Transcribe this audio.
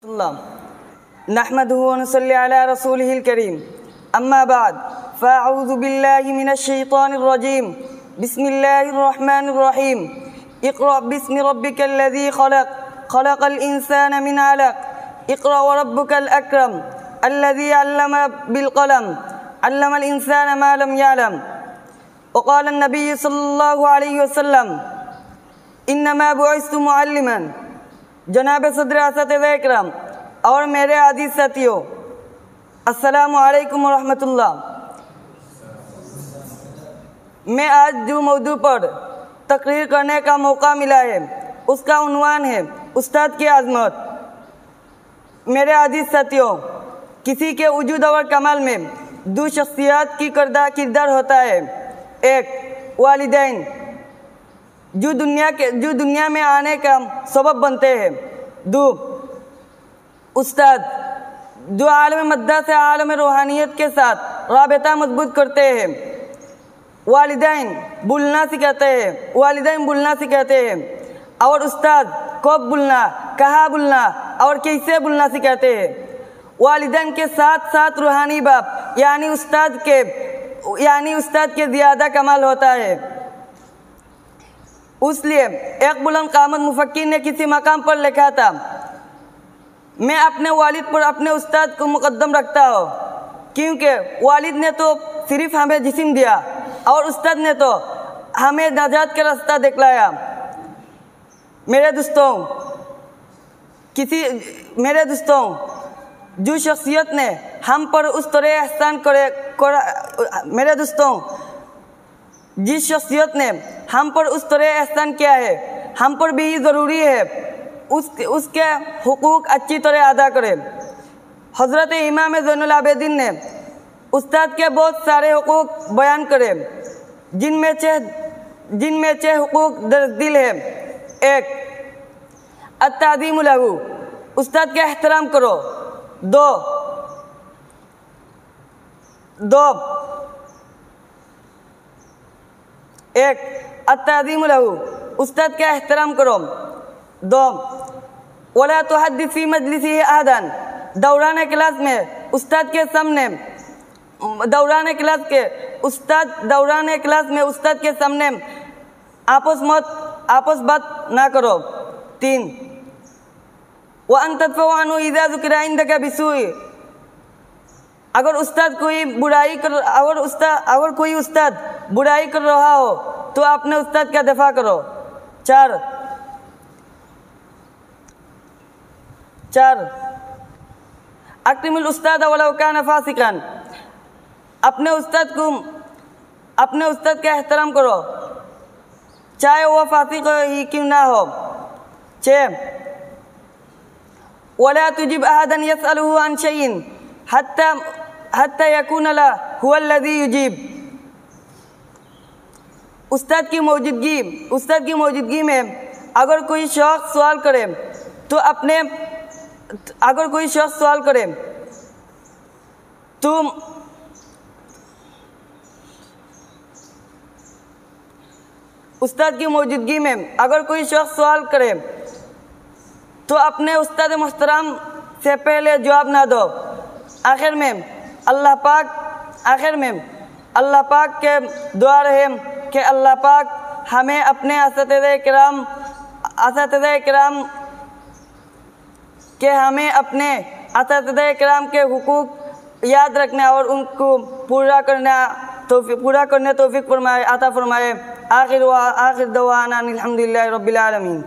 نحمده ونصلي على رسوله الكريم أما بعد فأعوذ بالله من الشيطان الرجيم بسم الله الرحمن الرحيم اقرأ باسم ربك الذي خلق خلق الإنسان من علق اقرأ وربك الأكرم الذي علم بالقلم علم الإنسان ما لم يعلم وقال النبي صلى الله عليه وسلم انما بعثت معلما. جناب صدر اساتذہ اکرام اور میرے عزیز ساتھیوں، السلام علیکم ورحمۃ اللہ. میں آج جو موضوع پر تقریر کرنے کا موقع ملا ہے اس کا عنوان ہے استاد کی عظمت. میرے عزیز ساتھیوں، کسی کے وجود اور کمال میں دو شخصیات کی کردار ہوتا ہے. ایک والدین جو دنیا میں آنے کا سبب بنتے ہیں. دو استاد جو عالم مادہ سے عالم روحانیت کے ساتھ رابطہ مضبوط کرتے ہیں. والدین بولنا سکھاتے ہیں اور استاد کب بولنا، کہاں بولنا اور کیسے بولنا سکھاتے ہیں. والدین کے ساتھ ساتھ روحانی باپ یعنی استاد کے زیادہ کمال ہوتا ہے. اس لیے ایک بلند قامت مفکر نے کسی مقام پر لکھا تھا، میں اپنے والد پر اپنے استاد کو مقدم رکھتا ہوں، کیونکہ والد نے تو صرف ہمیں جسم دیا اور استاد نے تو ہمیں نجات کا راستہ دکھلایا. میرے دوستوں، جو شخصیت نے ہم پر اس طرح احسان جس شخصیت نے ہم پر اس طرح احسان کیا ہے، ہم پر بھی ضروری ہے اس کے حقوق اچھی طرح ادا کرے. حضرت امام زین العابدین نے استاد کے بہت سارے حقوق بیان کرے، جن میں 6 حقوق درج ذیل ہے. ایک التعظیم لہ، استاد کا احترام کرو. دو التعظیم لہ، استاد کا احترام کرو. دو ولا تحدث فی مجلسہ احدا، دوران کلاس میں استاد کے سامنے آپس بات نہ کرو. 3 وان تدفع عنہ اذا ذکر عندک بسوء، اگر کوئی استاد برائی کر رہا ہو تو اپنے استاد کا دفاع کرو. 4 اکرم الاستاد ولو کان فاسقا، اپنے استاد کا احترام کرو چاہے وہ فاسق ہی کیوں نہ ہو. 6 ولا تجب احدا يسأله عن شيء حتى يكون له هو الذي يجيب، استاد کی موجودگی میں اگر کوئی شخص سوال کرے تو اپنے استاد محترم سے پہلے جواب نہ دو. آخر میں اللہ پاک کے دعا رہے کہ اللہ پاک ہمیں اپنے اساتذہ کرام کے حقوق یاد رکھنا اور ان کو پورا کرنے توفیق عطا فرمائے. آخر دعوانا الحمدللہ رب العالمین.